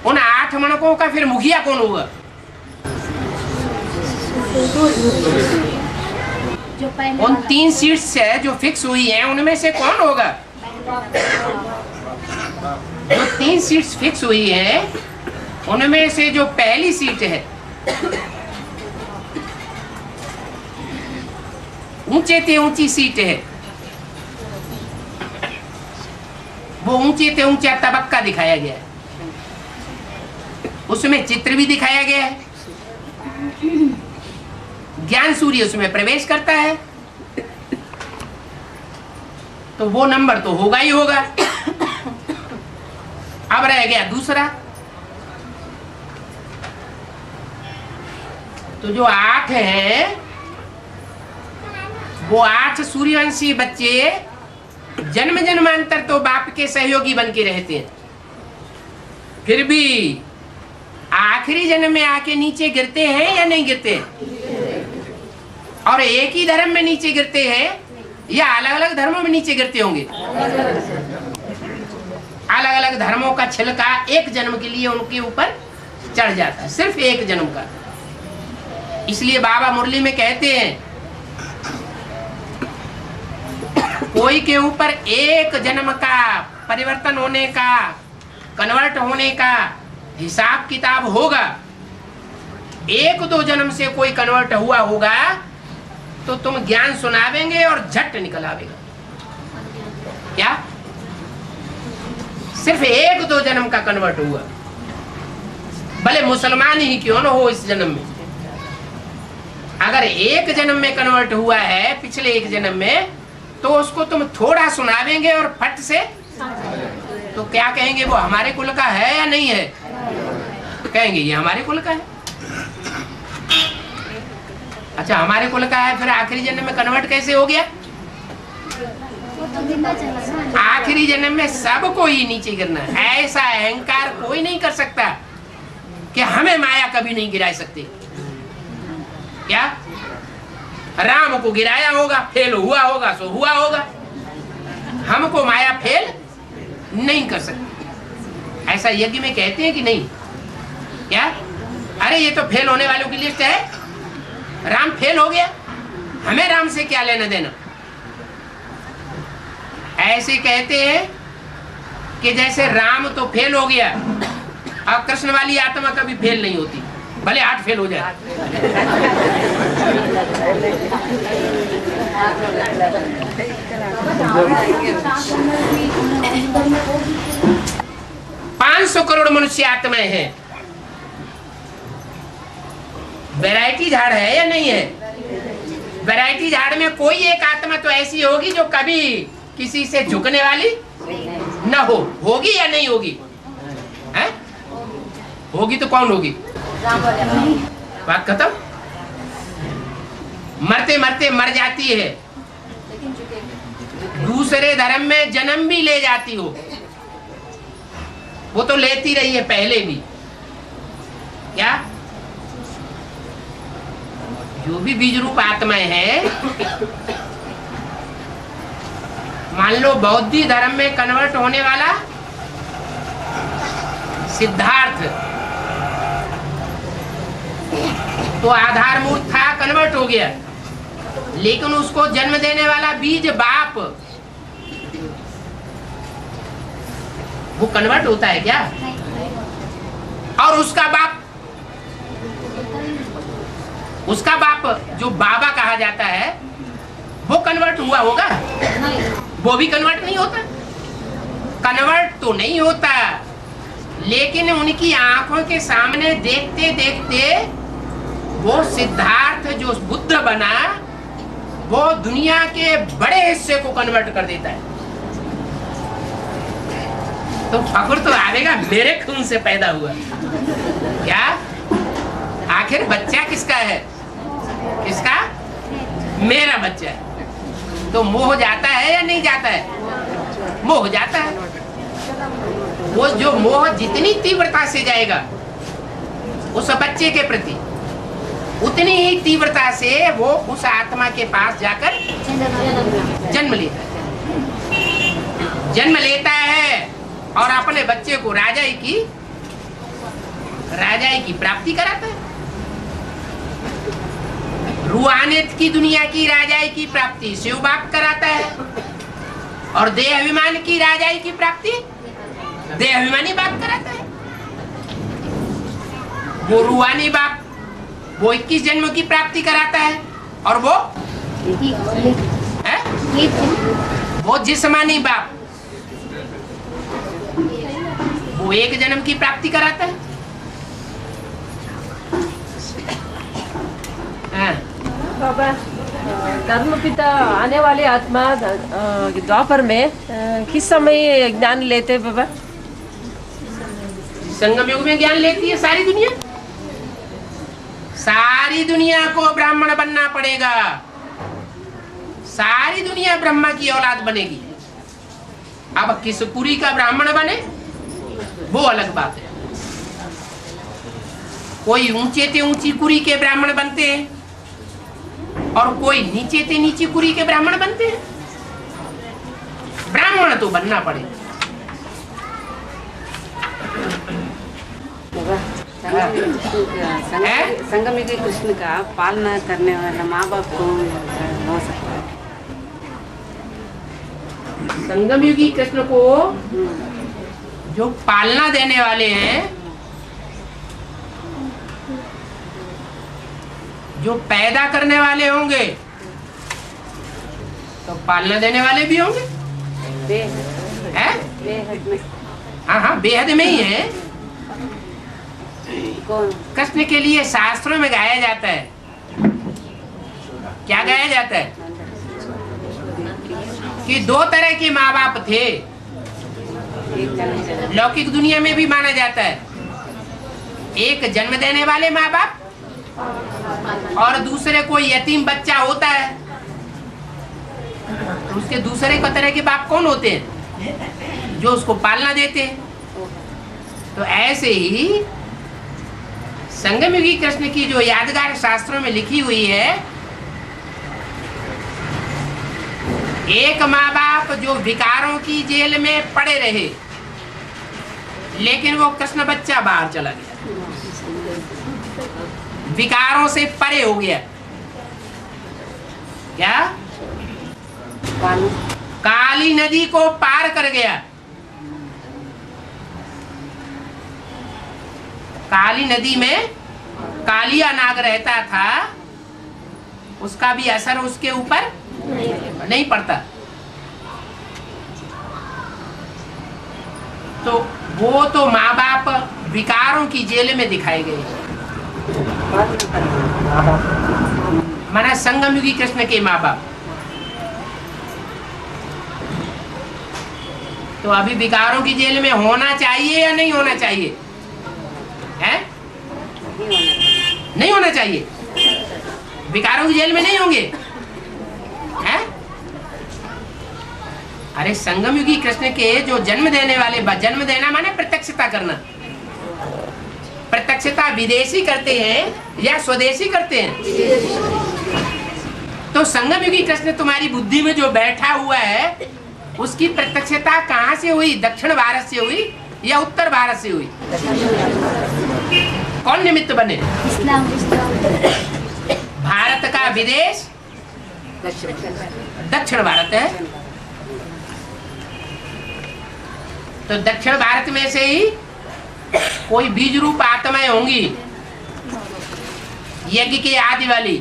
उन 8 मणकों का फिर मुखिया कौन होगा? उन 3 सीट्स है जो फिक्स हुई हैं उनमें से कौन होगा? जो 3 सीट्स फिक्स हुई हैं उनमें से जो पहली सीट है ऊंचे से ऊंची सीट है, वो ऊंचे से ऊंचा तबक्का दिखाया गया है। उसमें चित्र भी दिखाया गया है। ज्ञान सूर्य उसमें प्रवेश करता है तो वो नंबर तो होगा ही होगा। अब रह गया दूसरा तो जो 8 है वो 8 सूर्यवंशी बच्चे जन्म जन्मांतर तो बाप के सहयोगी बन के रहते हैं, फिर भी आखिरी जन्म में आके नीचे गिरते हैं या नहीं गिरते हैं? और एक ही धर्म में नीचे गिरते हैं या अलग अलग धर्मों में नीचे गिरते होंगे? अलग अलग धर्मों का छिलका एक जन्म के लिए उनके ऊपर चढ़ जाता है, सिर्फ एक जन्म का। इसलिए बाबा मुरली में कहते हैं कोई के ऊपर एक जन्म का परिवर्तन होने का, कन्वर्ट होने का हिसाब किताब होगा। 1-2 जन्म से कोई कन्वर्ट हुआ होगा तो तुम ज्ञान सुनावेंगे और झट निकल आवेगा। क्या सिर्फ 1-2 जन्म का कन्वर्ट हुआ, भले मुसलमान ही क्यों न हो इस जन्म में, अगर एक जन्म में कन्वर्ट हुआ है पिछले एक जन्म में, तो उसको तुम थोड़ा सुनावेंगे और फट से तो क्या कहेंगे, वो हमारे कुल का है या नहीं है? कहेंगे ये हमारे कुल का है। अच्छा हमारे कुल का है, फिर आखिरी जन्म में कन्वर्ट कैसे हो गया? आखिरी जन्म में सबको ही नीचे गिरना है। ऐसा अहंकार कोई नहीं कर सकता कि हमें माया कभी नहीं गिरा सकती। क्या राम को गिराया होगा, फेल हुआ होगा सो हुआ होगा, हमको माया फेल नहीं कर सकती। ऐसा यज्ञ में कहते हैं कि नहीं? क्या अरे ये तो फेल होने वालों की लिस्ट है, राम फेल हो गया, हमें राम से क्या लेना देना। ऐसे कहते हैं कि जैसे राम तो फेल हो गया, अब कृष्ण वाली आत्मा कभी फेल नहीं होती, भले 8 फेल हो जाए। 500 करोड़ मनुष्य आत्माएं हैं। वैरायटी झाड़ है या नहीं है? वैरायटी झाड़ में कोई एक आत्मा तो ऐसी होगी जो कभी किसी से झुकने वाली न हो। होगी या नहीं होगी? है? होगी तो कौन होगी? बात खत्म। मरते मरते मर जाती है, दूसरे धर्म में जन्म भी ले जाती हो, वो तो लेती रही है पहले भी। क्या जो भी बीज रूप आत्माएं हैं, मान लो बौद्धी धर्म में कन्वर्ट होने वाला सिद्धार्थ तो आधार मूर्त था, कन्वर्ट हो गया, लेकिन उसको जन्म देने वाला बीज बाप वो कन्वर्ट होता है क्या? और उसका बाप जो बाबा कहा जाता है वो कन्वर्ट हुआ होगा? वो भी कन्वर्ट नहीं होता। कन्वर्ट तो नहीं होता, लेकिन उनकी आंखों के सामने देखते देखते वो सिद्धार्थ जो बुद्ध बना वो दुनिया के बड़े हिस्से को कन्वर्ट कर देता है। तो फख्र तो आएगा, मेरे खून से पैदा हुआ। क्या आखिर बच्चा किसका है? किसका? मेरा बच्चा है। तो मोह जाता है या नहीं जाता है? मोह जाता है। वो जो मोह जितनी तीव्रता से जाएगा उस बच्चे के प्रति, उतनी ही तीव्रता से वो उस आत्मा के पास जाकर जन्म लेता है और अपने बच्चे को राजाई की प्राप्ति कराता है। रूहानियत की दुनिया की राजाई की प्राप्ति शिव बाप कराता है, और देह अभिमान की राजाई की प्राप्ति देह अभिमानी बाप कराता है। वो रूहानी बाप वो 21 जन्म की प्राप्ति कराता है, और वो जिस्मानी बाप वो 1 जन्म की प्राप्ति कराता है। बाबा धर्म पिता आने वाले आत्मा द्वापर में किस समय ज्ञान लेते बाबा? संगम युग में ज्ञान लेती है सारी दुनिया। सारी दुनिया को ब्राह्मण बनना पड़ेगा, सारी दुनिया ब्रह्मा की औलाद बनेगी। अब किस कुरी का ब्राह्मण बने वो अलग बात है। कोई ऊंचे ते ऊंची कुरी के ब्राह्मण बनते हैं और कोई नीचे ते नीची कुरी के ब्राह्मण बनते हैं। ब्राह्मण तो बनना पड़ेगा। संगमयुगी कृष्ण का पालना करने वाला माँ बाप कौन हो सकता है? संगमयुगी कृष्ण को जो पालना देने वाले हैं, जो पैदा करने वाले होंगे, तो पालना देने वाले भी होंगे। बेहद में। हाँ हाँ, बेहद में ही है। कृष्ण के लिए शास्त्रों में गाया जाता है। क्या गाया जाता है? कि दो तरह के माँ बाप थे। लौकिक दुनिया में भी माना जाता है, एक जन्म देने वाले माँ बाप और दूसरे कोई यतीम बच्चा होता है, तो उसके दूसरे को तरह के बाप कौन होते हैं? जो उसको पालना देते हैं। तो ऐसे ही संगमयुगी कृष्ण की जो यादगार शास्त्रों में लिखी हुई है, एक माँ बाप जो विकारों की जेल में पड़े रहे, लेकिन वो कृष्ण बच्चा बाहर चला गया, विकारों से परे हो गया। क्या? काली नदी को पार कर गया। काली नदी में कालिया नाग रहता था, उसका भी असर उसके ऊपर नहीं पड़ता। तो वो तो माँ बाप विकारों की जेल में दिखाए गए। माना संगमयुगी कृष्ण के माँ बाप तो अभी विकारों की जेल में होना चाहिए या नहीं होना चाहिए? है? नहीं होना चाहिए। विकारों की जेल में नहीं होंगे हैं? अरे संगमयुगी कृष्ण के जो जन्म देने वाले, जन्म देना माने प्रत्यक्षता करना। प्रत्यक्षता विदेशी करते हैं या स्वदेशी करते हैं? तो संगमयुगी कृष्ण तुम्हारी बुद्धि में जो बैठा हुआ है, उसकी प्रत्यक्षता कहाँ से हुई? दक्षिण भारत से हुई या उत्तर भारत से हुई? कौन निमित्त बने? भारत का विदेश दक्षिण भारत है, तो दक्षिण भारत में से ही कोई बीज रूप आत्माएं होंगी, यज्ञ की आदि वाली,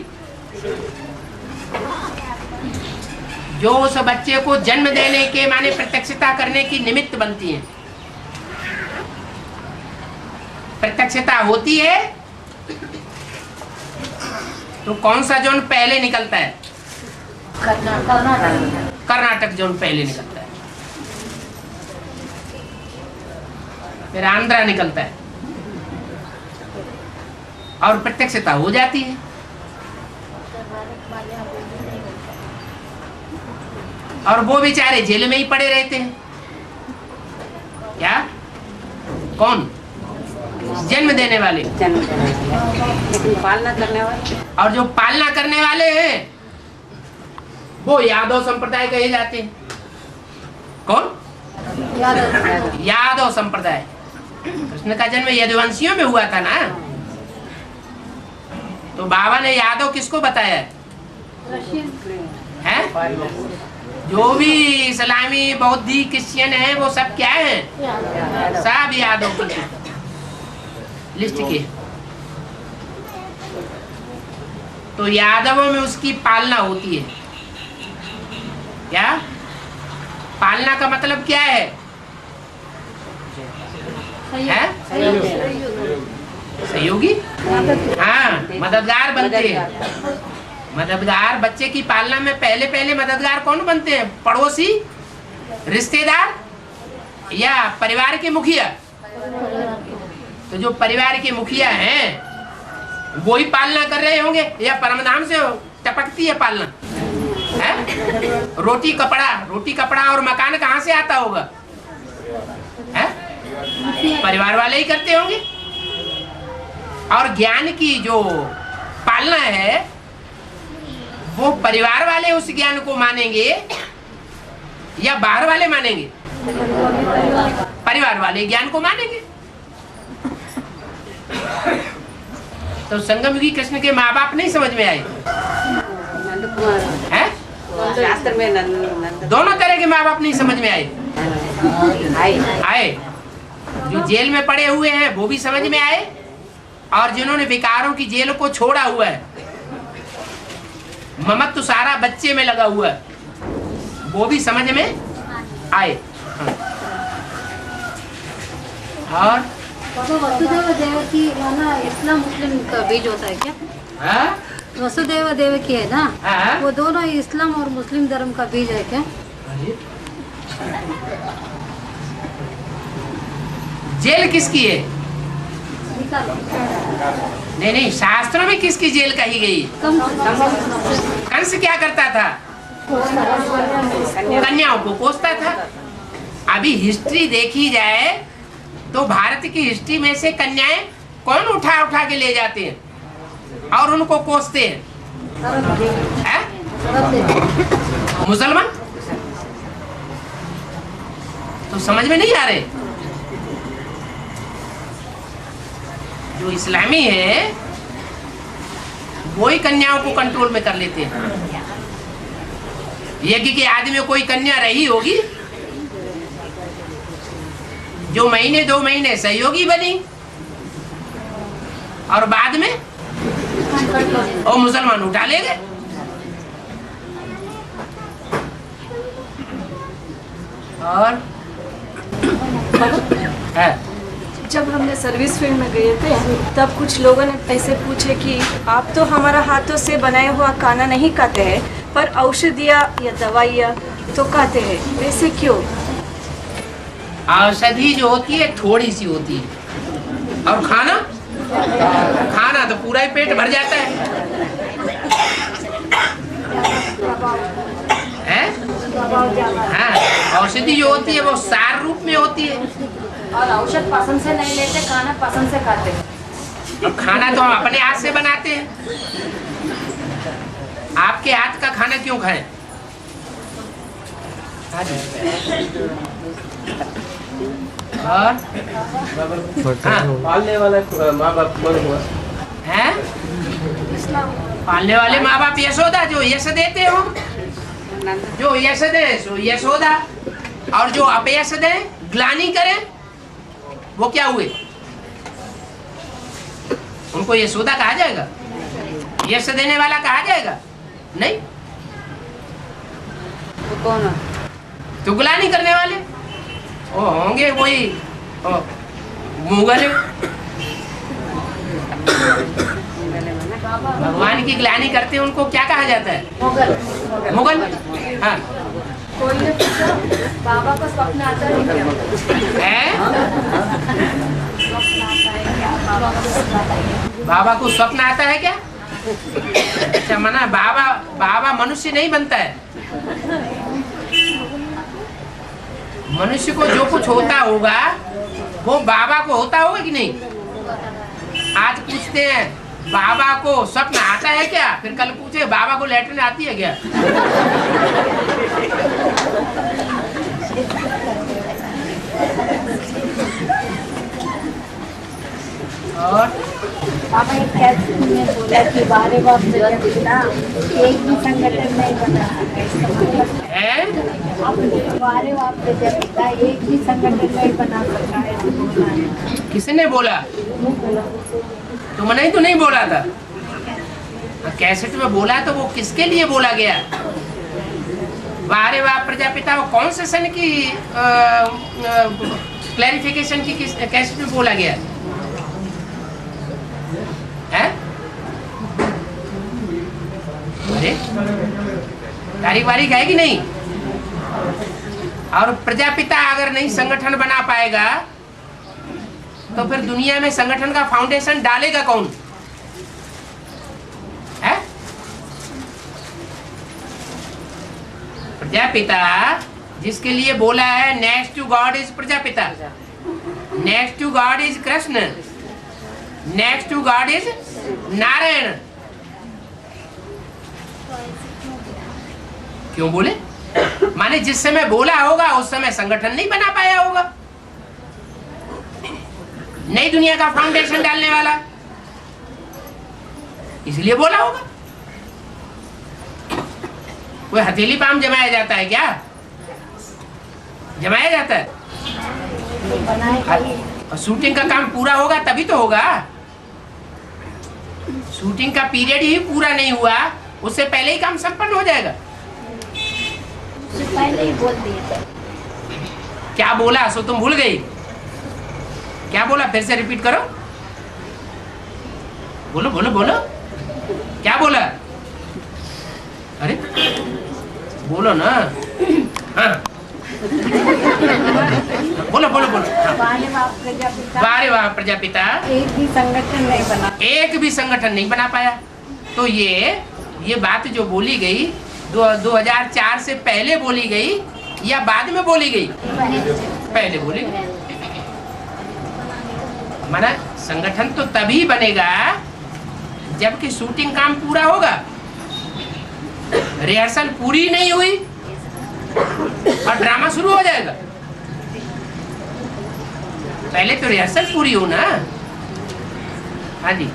जो उस बच्चे को जन्म देने के माने प्रत्यक्षता करने की निमित्त बनती हैं। प्रत्यक्षता होती है तो कौन सा जोन पहले निकलता है? कर्नाटक जोन पहले निकलता है, फिर आंध्रा निकलता है और प्रत्यक्षता हो जाती है। और वो बेचारे जेल में ही पड़े रहते हैं। क्या? कौन? जन्म देने वाले, लेकिन पालना करने वाले, और जो पालना करने वाले हैं वो यादव संप्रदाय कहे जाते हैं। कौन? यादव संप्रदाय। कृष्ण का जन्म यदुवंशियों में हुआ था ना, तो बाबा ने यादव किसको बताया है? जो भी इस्लामी, बौद्धी, क्रिश्चियन है वो सब क्या है? सब यादव की लिस्ट के। तो यादवों में उसकी पालना होती है। क्या? पालना का मतलब क्या है? सहयोगी। हाँ, मददगार बनते हैं। मददगार बच्चे की पालना में पहले पहले मददगार कौन बनते हैं? पड़ोसी, रिश्तेदार या परिवार के मुखिया? तो जो परिवार के मुखिया हैं वो ही पालना कर रहे होंगे या परमधाम से टपकती है पालना है? रोटी कपड़ा और मकान कहाँ से आता होगा है? परिवार वाले ही करते होंगे। और ज्ञान की जो पालना है वो परिवार वाले उस ज्ञान को मानेंगे या बाहर वाले मानेंगे? परिवार वाले ज्ञान को मानेंगे। तो संगम युगी कृष्ण के माँ बाप नहीं समझ में आए हैं? शास्त्र में नंद दोनों तरह के माँ बाप नहीं समझ में आए। आए जो जेल में पड़े हुए हैं वो भी समझ में आए, और जिन्होंने विकारों की जेल को छोड़ा हुआ है, ममत्व सारा बच्चे में लगा हुआ है, वो भी समझ में आए। और वसुदेव देवकी है ना, इस्लाम मुस्लिम का बीज होता है क्या? हाँ? वसुदेव देवकी है ना, हाँ? वो दोनों इस्लाम और मुस्लिम धर्म का बीज है क्या? जेल किसकी है? नहीं, शास्त्रों में किसकी जेल कही गई? कंस क्या करता था? कन्याओं को कोसता था। अभी हिस्ट्री देखी जाए तो भारत की हिस्ट्री में से कन्याएं कौन उठा के ले जाते हैं और उनको कोसते हैं? मुसलमान। तो समझ में नहीं आ रहे? जो इस्लामी है वो ही कन्याओं को कंट्रोल में कर लेते हैं। यज्ञ के आदि में कोई कन्या रही होगी जो महीने 2 महीने सहयोगी बनी और बाद में वो मुसलमान उठा ले गए। और है जब हमने सर्विस फील्ड में गए थे तब कुछ लोगों ने ऐसे पूछे कि आप तो हमारा हाथों से बनाया हुआ खाना नहीं खाते हैं, पर औषधियाँ या दवाइयाँ तो खाते हैं, ऐसे क्यों? औषधि जो होती है थोड़ी सी होती है, और खाना तो पूरा ही पेट भर जाता है? हाँ, औषधि जो होती है वो सार रूप में होती है। और औषध पसंद से नहीं लेते, खाना पसंद से खाते हैं। अब खाना तो हम अपने हाथ से बनाते हैं। आपके हाथ का खाना क्यों खाएं? और पालने वाला माँ बाप कौन हुआ है? पालने वाले माँ बाप यशोदा, जो यश देते हो, जो यश दे सो यशोदा, और जो अपयश दे ग्लानि करे वो क्या हुए? उनको यशोदा कहा जाएगा? यश देने वाला कहा जाएगा? नहीं। तो कौन? तो ग्लानि करने वाले वो होंगे वही मुगल। भगवान की ग्लानि करते हैं उनको क्या कहा जाता है? मुगल। हाँ। कोई ने पूछा बाबा को स्वप्न आता है क्या? बाबा को स्वप्न आता है क्या? अच्छा, मना बाबा मनुष्य नहीं बनता है। मनुष्य को जो कुछ होता होगा वो बाबा को होता होगा कि नहीं? आज पूछते हैं बाबा को स्वप्न आता है क्या, फिर कल पूछे बाबा को लैट्रिन आती है क्या? और बाबा एक कैसे ने बोला कि बारे बाप पिता एक भी संगठन नहीं बना सकता है। बारे बाप पिता एक भी संगठन नहीं बना सकता है। किसने बोला? तुमने ही तो नहीं बोला था। कैसेट में बोला तो वो किसके लिए बोला गया? बारे बाप प्रजापिता वो कौन से सन की क्लैरिफिकेशन की कैसेट में बोला गया है? अरे तारीख वारीख है कि नहीं? और प्रजापिता अगर नहीं संगठन बना पाएगा तो फिर दुनिया में संगठन का फाउंडेशन डालेगा कौन? प्रजापिता जिसके लिए बोला है next to God is Prajapita, next to God is Krishna, next to God is Narayan. क्यों बोले? माने जिस समय बोला होगा उस समय संगठन नहीं बना पाया होगा, नई दुनिया का फाउंडेशन डालने वाला, इसलिए बोला होगा। कोई हथेली पाम जमाया जाता है क्या? जमाया जाता है? और शूटिंग का काम पूरा होगा तभी तो होगा। शूटिंग का पीरियड ही पूरा नहीं हुआ, उससे पहले ही काम संपन्न हो जाएगा। पहले ही बोल दिए। क्या बोला सो तुम भूल गई? क्या बोला? फिर से रिपीट करो, बोलो बोलो बोलो, क्या बोला? अरे बोलो ना, हाँ बोलो बोलो बोलो। वारे वाह प्रजापिता, एक भी संगठन नहीं बना, एक भी संगठन नहीं बना पाया। तो ये बात जो बोली गई 2004 से पहले बोली गई या बाद में बोली गई? पहले बोली गई। माना संगठन तो तभी बनेगा जबकि शूटिंग काम पूरा होगा। रिहर्सल पूरी नहीं हुई और ड्रामा शुरू हो जाएगा। पहले तो रिहर्सल पूरी हो ना। हाँ जी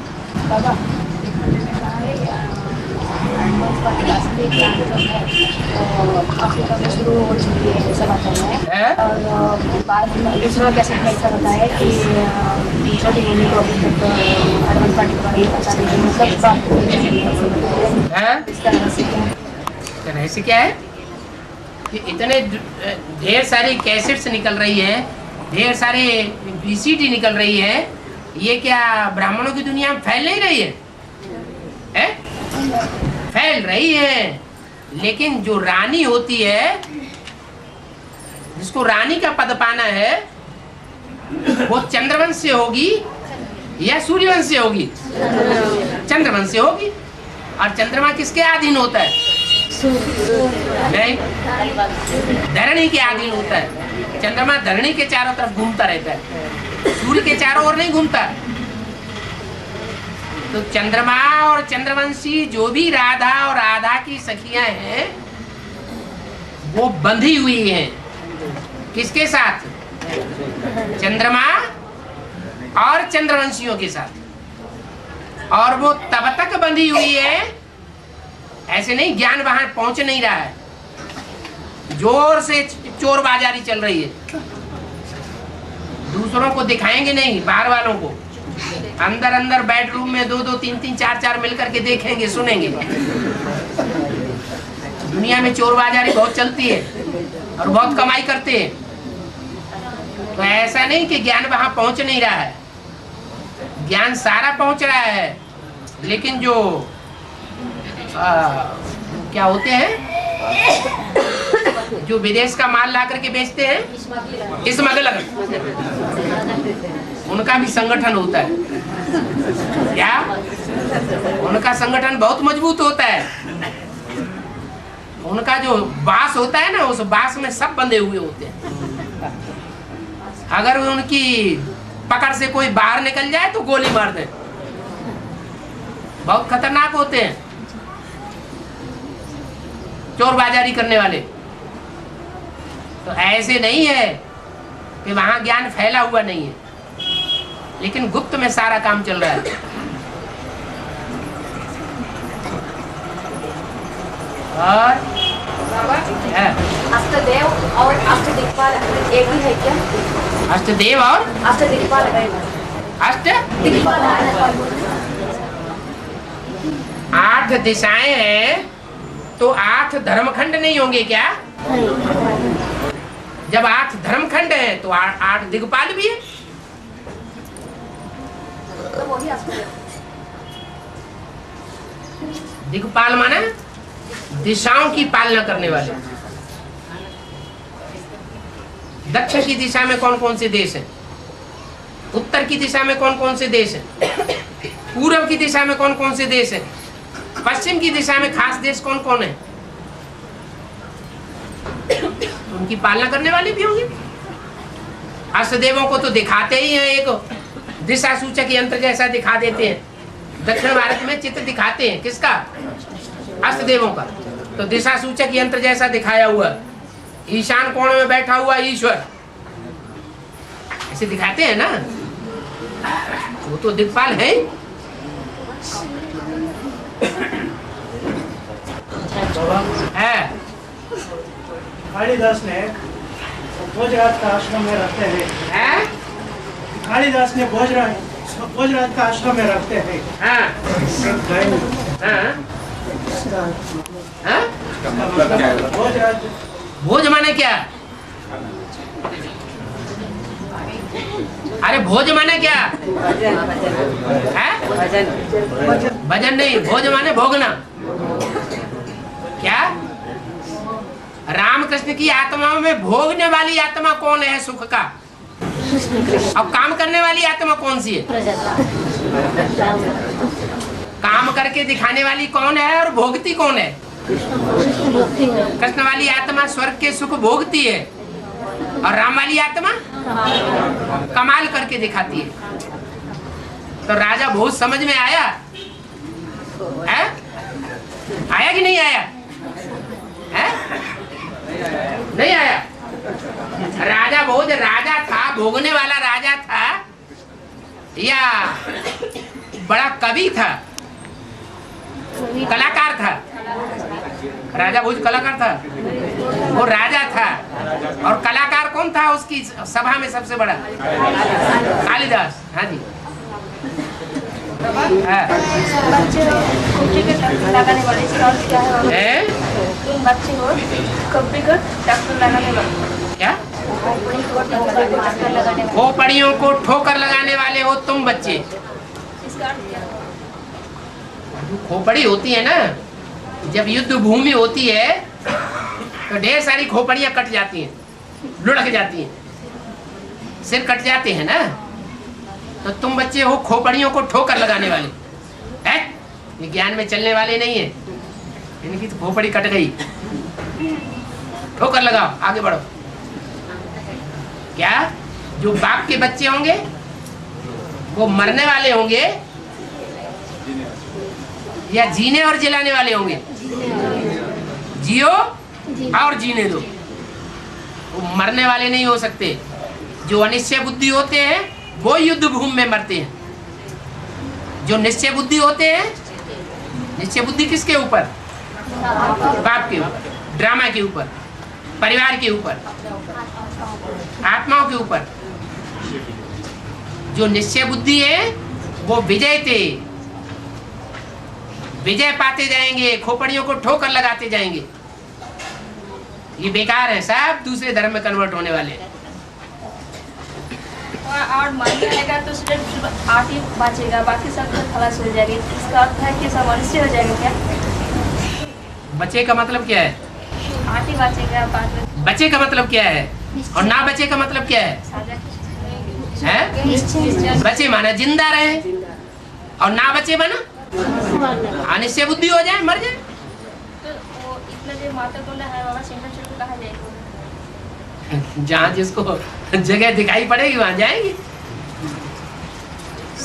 शुरू हो चुकी है समाचार में, और बाद में दूसरा कैसे ऐसा बताया कि छोटी मम्मी को अभी तक एडवांस पार्टी का नहीं पता नहीं, मतलब बात इस तरह से क्या है कि इतने ढेर सारी कैसेट्स निकल रही है, ढेर सारे VCD निकल रही है, ये क्या ब्राह्मणों की दुनिया में फैल नहीं रही है? फैल रही है। लेकिन जो रानी होती है, जिसको रानी का पद पाना है, वो चंद्रवंश से होगी या सूर्यवंश से होगी? चंद्रवंश से होगी। और चंद्रमा किसके अधीन होता है? नहीं, धरणी के अधीन होता है। चंद्रमा धरणी के चारों तरफ घूमता रहता है, सूर्य के चारों ओर नहीं घूमता। तो चंद्रमा और चंद्रवंशी जो भी राधा और राधा की सखियां हैं वो बंधी हुई हैं। किसके साथ? चंद्रमा और चंद्रवंशियों के साथ। और वो तब तक बंधी हुई है, ऐसे नहीं ज्ञान वहां पहुंच नहीं रहा है, जोर से चोर बाजारी चल रही है। दूसरों को दिखाएंगे नहीं, बाहर वालों को। अंदर अंदर बेडरूम में 2-2, 3-3, 4-4 मिलकर के देखेंगे, सुनेंगे। दुनिया में चोर बाजारी बहुत चलती है और बहुत कमाई करते हैं। तो ऐसा नहीं कि ज्ञान वहां पहुंच नहीं रहा है, ज्ञान सारा पहुंच रहा है। लेकिन जो क्या होते हैं, जो विदेश का माल ला करके बेचते हैं, स्मगलर, उनका भी संगठन होता है। क्या? उनका संगठन बहुत मजबूत होता है। उनका जो बास होता है ना, उस बास में सब बंधे हुए होते हैं। अगर उनकी पकड़ से कोई बाहर निकल जाए तो गोली मार दे। बहुत खतरनाक होते हैं चोर बाजारी करने वाले। तो ऐसे नहीं है कि वहां ज्ञान फैला हुआ नहीं है, लेकिन गुप्त में सारा काम चल रहा है। और अष्टदेव और अष्टदिक्पाल एक ही है क्या? अष्टदेव और अष्टदिक्पाल अष्ट 8 दिशाएं हैं, तो 8 धर्मखंड नहीं होंगे क्या? जब 8 धर्मखंड है तो 8 दिक्पाल भी है। तो वही अष्टदेव। दिक्पाल माने दिशाओं की पालना करने वाले। दक्षिण की दिशा में कौन कौन से देश हैं? उत्तर की दिशा में कौन कौन से देश हैं? पूर्व की दिशा में कौन कौन से देश हैं? पश्चिम की दिशा में खास देश कौन कौन है? उनकी पालना करने वाले भी होंगे। अष्टदेवों को तो दिखाते ही हैं, एक दिशा सूचक यंत्र जैसा दिखा देते हैं। दक्षिण भारत में चित्र दिखाते हैं किसका? अष्टदेवों का। तो दिशा सूचक यंत्र जैसा दिखाया हुआ, ईशान कोण में बैठा हुआ ईश्वर, ऐसे दिखाते हैं ना। वो तो दिक्पाल है। कालिदास ने भोजराज का आश्रम में रहते हैं। कालिदास ने भोजराज का आश्रम में रहते हैं। भोज माने क्या? अरे भोज माने क्या? भजन नहीं, भोज माने भोगना। क्या? रामकृष्ण की आत्माओं में भोगने वाली आत्मा कौन है सुख का? और काम करने वाली आत्मा कौन सी है? काम करके दिखाने वाली कौन है और भोगती कौन है? कृष्ण वाली आत्मा स्वर्ग के सुख भोगती है और राम वाली आत्मा कमाल करके दिखाती है। तो राजा बहुत समझ में आया है? आया कि नहीं आया है? नहीं आया। राजा भोज राजा था, भोगने वाला राजा था या बड़ा कवि था, कलाकार था? राजा भोज कलाकार था, वो राजा था। और कलाकार कौन था उसकी सभा में सबसे बड़ा? कालिदास। हाँ जी। बच्चे लगाने वाले क्या है? बच्चे हो कभी को डॉक्टर लगाने वाले क्या? खोपड़ियों को ठोकर लगाने वाले हो तुम बच्चे। खोपड़ी होती है ना, जब युद्ध भूमि होती है तो ढेर सारी खोपड़ियां कट जाती हैं, लुढ़क जाती हैं, सिर कट जाते हैं ना। तो तुम बच्चे हो खोपड़ियों को ठोकर लगाने वाले हैं। ये ज्ञान में चलने वाले नहीं है, इनकी तो खोपड़ी कट गई, ठोकर लगाओ, आगे बढ़ो। क्या? जो बाप के बच्चे होंगे वो मरने वाले होंगे या जीने और जिलाने वाले होंगे? जियो और जीने दो। वो मरने वाले नहीं हो सकते। जो अनिश्चय बुद्धि होते हैं वो युद्ध भूमि में मरते हैं। जो निश्चय बुद्धि होते हैं, निश्चय बुद्धि किसके ऊपर? बाप के ऊपर, ड्रामा के ऊपर, परिवार के ऊपर, आत्माओं के ऊपर। जो निश्चय बुद्धि है वो विजय थे, विजय पाते जाएंगे, खोपड़ियों को ठोकर लगाते जाएंगे। ये बेकार है, सब दूसरे धर्म में कन्वर्ट होने वाले हैं। और मान जाएगा तो सिर्फ 8 ही बचेगा, बाकी सब तो खलास हो जाएगी। इसका अर्थ है कि सब अनिश्चय हो जाएगा क्या? बचे का मतलब क्या है? 8 ही बचेगा बाद में। बचे का मतलब क्या है? और ना बचे का मतलब क्या है? बचे माना जिंदा रहे और ना बचे माना अनिश्चय बुद्धि हो जाए, मर जाए। तो वो इतना जो माता बोला है वहाँ सेंटर छोड़ के कहाँ जाएगा? जहाँ जिसको जगह दिखाई पड़ेगी वहां जाएंगे।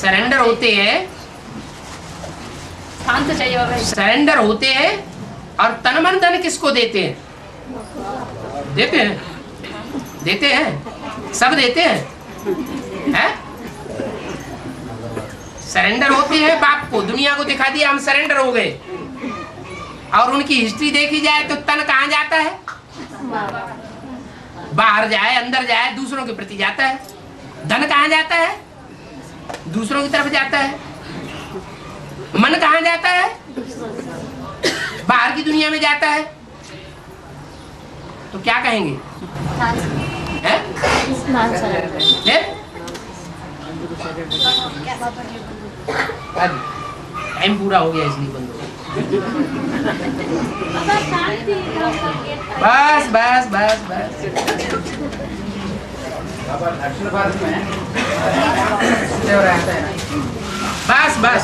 सरेंडर होते हैं, स्थान तो चाहिए बाबा। सरेंडर होते हैं और तन मन धन किसको देते हैं? देते हैं, देते हैं, सब देते हैं। सरेंडर होते हैं बाप को, दुनिया को दिखा दिया हम सरेंडर हो गए। और उनकी हिस्ट्री देखी जाए तो तन कहाँ जाता है? बाहर जाए, अंदर जाए, दूसरों के प्रति जाता है। धन कहाँ जाता है? दूसरों की तरफ जाता है। मन कहाँ जाता है? बाहर की दुनिया में जाता है। तो क्या कहेंगे? टाइम पूरा हो गया इसलिए बंद हो गया। बस बस बस बस। बस बस